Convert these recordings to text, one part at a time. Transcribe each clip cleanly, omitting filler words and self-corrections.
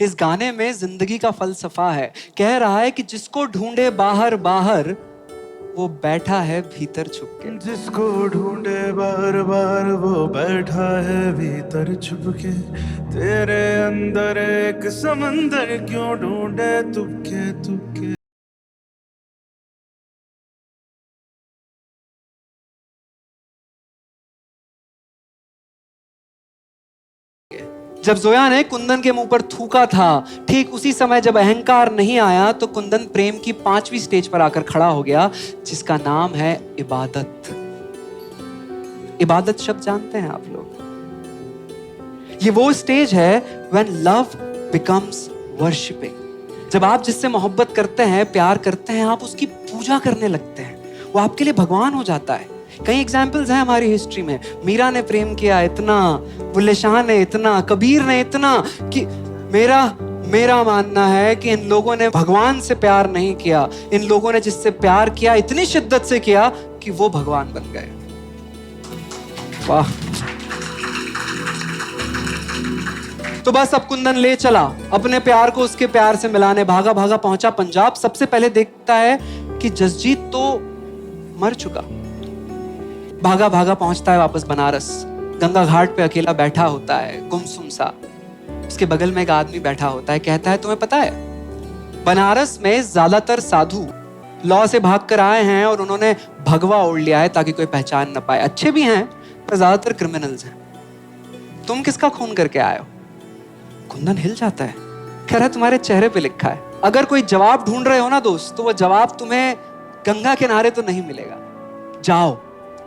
इस गाने में जिंदगी का फलसफा है। कह रहा है कि जिसको ढूंढे बाहर बाहर, वो बैठा है भीतर छुप के। जिसको ढूंढे बार बार, वो बैठा है भीतर छुप के। तेरे अंदर एक समंदर क्यों ढूंढे तुपके तुपके। जब जोया ने कुंदन के मुंह पर थूका था, ठीक उसी समय जब अहंकार नहीं आया, तो कुंदन प्रेम की 5वीं स्टेज पर आकर खड़ा हो गया, जिसका नाम है इबादत। इबादत शब्द जानते हैं आप लोग? ये वो स्टेज है व्हेन लव बिकम्स वर्शिपिंग। जब आप जिससे मोहब्बत करते हैं, प्यार करते हैं, आप उसकी पूजा करने लगते हैं, वो आपके लिए भगवान हो जाता है। कई एग्जाम्पल्स हैं हमारी हिस्ट्री में। मीरा ने प्रेम किया इतना, बुल्ले शाह ने इतना, कबीर ने इतना, कि मेरा मानना है कि इन लोगों ने भगवान से प्यार नहीं किया, इन लोगों ने जिससे प्यार किया इतनी शिद्दत से किया कि वो भगवान बन गए। वाह। तो बस अब कुंदन ले चला अपने प्यार को उसके प्यार से मिलाने। भागा भागा पहुंचा पंजाब। सबसे पहले देखता है कि जसजीत तो मर चुका। भागा भागा पहुंचता है वापस बनारस। गंगा घाट पे अकेला बैठा होता है, गुमसुम सा। उसके बगल में एक आदमी बैठा होता है, कहता है तुम्हें पता है बनारस में ज्यादातर साधु लॉ से भाग कर आए हैं और उन्होंने भगवा ओढ़ लिया है ताकि कोई पहचान न पाए। अच्छे भी हैं पर ज्यादातर क्रिमिनल्स हैं। तुम किसका खून करके आए हो? कुंदन हिल जाता है, कह रहा है तुम्हारे चेहरे पे लिखा है। अगर कोई जवाब ढूंढ रहे हो ना दोस्त, तो वो जवाब तुम्हें गंगा किनारे तो नहीं मिलेगा। जाओ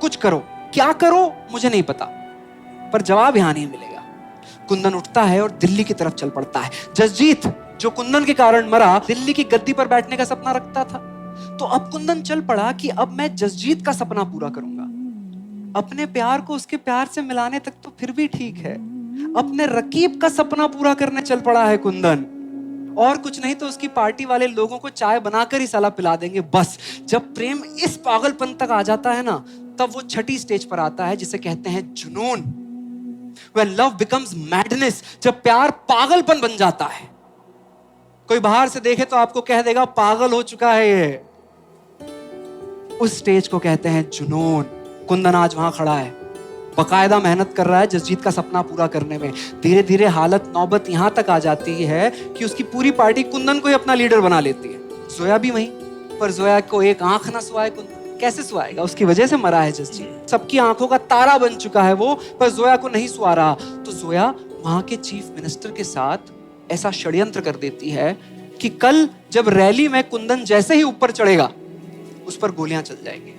कुछ करो, क्या करो मुझे नहीं पता, पर जवाब यहां नहीं मिलेगा। कुंदन उठता है और दिल्ली की तरफ चल पड़ता है। जसजीत जो कुंदन के कारण मरा, दिल्ली की गद्दी पर बैठने का सपना रखता था। तो अब कुंदन चल पड़ा कि अब मैं जसजीत का सपना पूरा करूंगा। अपने प्यार को उसके प्यार से मिलाने तक तो फिर भी ठीक है, अपने रकीब का सपना पूरा करने चल पड़ा है कुंदन। और कुछ नहीं तो उसकी पार्टी वाले लोगों को चाय बनाकर ही साला पिला देंगे बस। जब प्रेम इस पागलपन तक आ जाता है ना, तब वो छठी स्टेज पर आता है जिसे कहते हैं जुनून। When love becomes madness, जब प्यार पागलपन बन जाता है। कोई बाहर से देखे तो आपको कह देगा पागल हो चुका है ये। उस स्टेज को कहते हैं जुनून। कुंदन आज वहां खड़ा है, बकायदा मेहनत कर रहा है जसजीत का सपना पूरा करने में। धीरे धीरे हालत नौबत यहां तक आ जाती है कि उसकी पूरी पार्टी कुंदन को ही अपना लीडर बना लेती है। जोया भी वहीं, पर जोया को एक आंख ना सुहाए कुंदन। कैसे सुहाएगा? उसकी वजह से मरा है जसजीत। सबकी आंखों का तारा बन चुका है वो, पर जोया को नहीं सुहा रहा। तो जोया वहां के चीफ मिनिस्टर के साथ ऐसा षड्यंत्र कर देती है कि कल जब रैली में कुंदन जैसे ही ऊपर चढ़ेगा, उस पर गोलियां चल जाएंगी।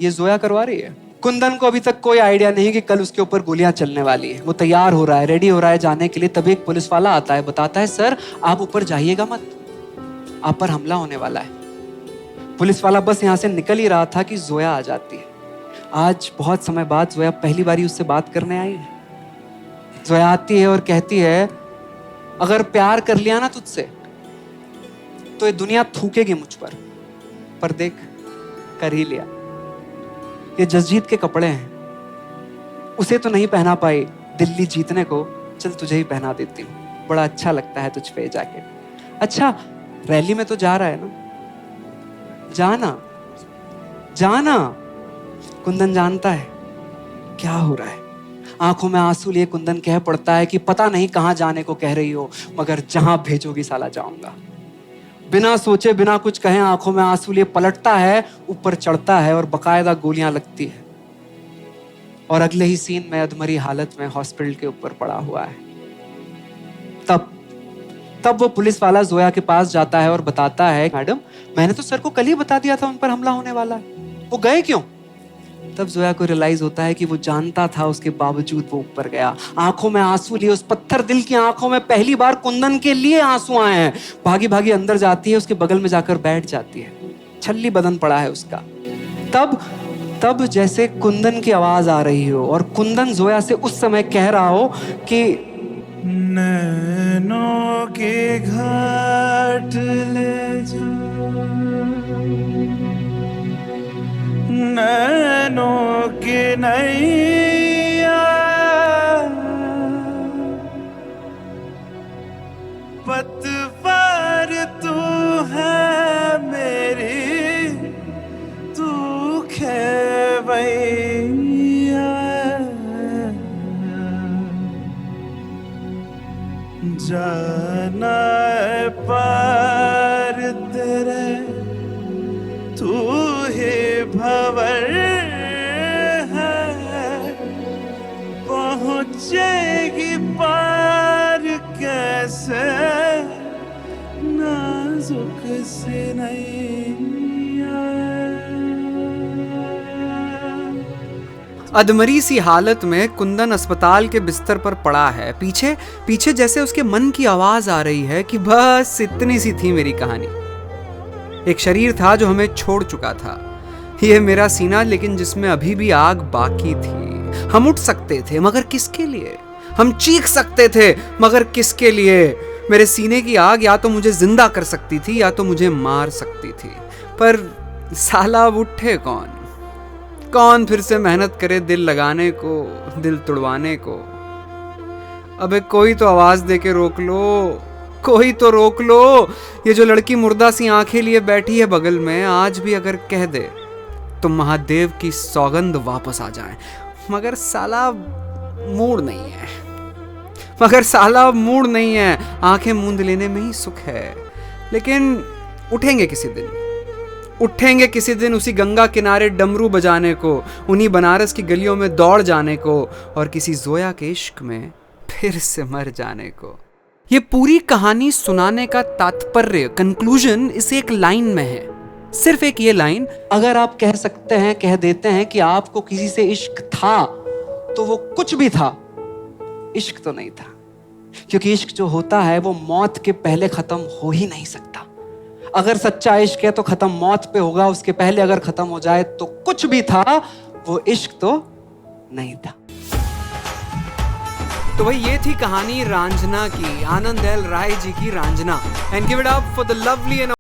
ये जोया करवा रही है। कुंदन को अभी तक कोई आइडिया नहीं कि कल उसके ऊपर गोलियां चलने वाली है। वो तैयार हो रहा है, रेडी हो रहा है जाने के लिए। तभी एक पुलिस वाला आता है, बताता है सर आप ऊपर जाइएगा मत, आप पर हमला होने वाला है। पुलिस वाला बस यहां से निकल ही रहा था कि जोया आ जाती है। आज बहुत समय बाद जोया पहली बारी उससे बात करने आई है। जोया आती है और कहती है अगर प्यार कर लिया ना तुझसे, तो ये दुनिया थूकेगी मुझ पर देख कर ही लिया। ये जसजीत के कपड़े हैं, उसे तो नहीं पहना पाई दिल्ली जीतने को, चल तुझे ही पहना देती हूँ, बड़ा अच्छा लगता है तुझ पे जैकेट। अच्छा रैली में तो जा रहा है ना, जाना जाना। कुंदन जानता है क्या हो रहा है। आंखों में आंसू लिए कुंदन कह पड़ता है कि पता नहीं कहां जाने को कह रही हो, मगर जहां भेजोगी साला जाऊंगा। बिना सोचे बिना कुछ कहे आंखों में आंसू लिए पलटता है, ऊपर चढ़ता है और बकायदा गोलियां लगती है। और अगले ही सीन में अधमरी हालत में हॉस्पिटल के ऊपर पड़ा हुआ है। तब वो पुलिस वाला जोया के पास जाता है और बताता है मैडम मैंने तो सर को कल ही बता दिया था उन पर हमला होने वाला है, वो गए क्यों? तब जोया को रियलाइज होता है कि वो जानता था, उसके बावजूद वो ऊपर गया। आंखों में आंसू लिए, उस पत्थर दिल की आंखों में पहली बार कुंदन के लिए आंसू आए हैं। भागी भागी अंदर जाती है, उसके बगल में जाकर बैठ जाती है। छल्ली बदन पड़ा है उसका। तब जैसे कुंदन की आवाज आ रही हो और कुंदन जोया से उस समय कह रहा हो कि नैनों के घाट ले जा, नैनों के नैया, पतवार तू है मेरी, तू खेवैया, जाना है पार तेरे, तू ही भंवर है, पहुंचेगी पार कैसे नाजुक सी नैया। अधमरी सी हालत में कुंदन अस्पताल के बिस्तर पर पड़ा है। पीछे पीछे जैसे उसके मन की आवाज आ रही है कि बस इतनी सी थी मेरी कहानी। एक शरीर था जो हमें छोड़ चुका था, यह मेरा सीना लेकिन जिसमें अभी भी आग बाकी थी। हम उठ सकते थे मगर किसके लिए, हम चीख सकते थे मगर किसके लिए। मेरे सीने की आग या तो मुझे जिंदा कर सकती थी या तो मुझे मार सकती थी, पर साला अब उठे कौन? कौन फिर से मेहनत करे दिल लगाने को, दिल तुड़वाने को? अबे कोई तो आवाज दे के रोक लो, कोई तो रोक लो। ये जो लड़की मुर्दा सी आंखें लिए बैठी है बगल में, आज भी अगर कह दे तो महादेव की सौगंध वापस आ जाए। मगर साला मूड नहीं है, मगर साला मूड नहीं है। आंखें मूंद लेने में ही सुख है। लेकिन उठेंगे किसी दिन, उठेंगे किसी दिन उसी गंगा किनारे डमरू बजाने को, उन्हीं बनारस की गलियों में दौड़ जाने को और किसी जोया के इश्क में फिर से मर जाने को। ये पूरी कहानी सुनाने का तात्पर्य, कंक्लूजन इस एक लाइन में है, सिर्फ एक ये लाइन। अगर आप कह सकते हैं, कह देते हैं कि आपको किसी से इश्क था, तो वो कुछ भी था, इश्क तो नहीं था। क्योंकि इश्क जो होता है वो मौत के पहले खत्म हो ही नहीं सकता। अगर सच्चा इश्क है तो खत्म मौत पे होगा, उसके पहले अगर खत्म हो जाए तो कुछ भी था, वो इश्क तो नहीं था। तो भाई ये थी कहानी रांझना की, आनंद एल राय जी की Raanjhanaa. And give it up for the lovely and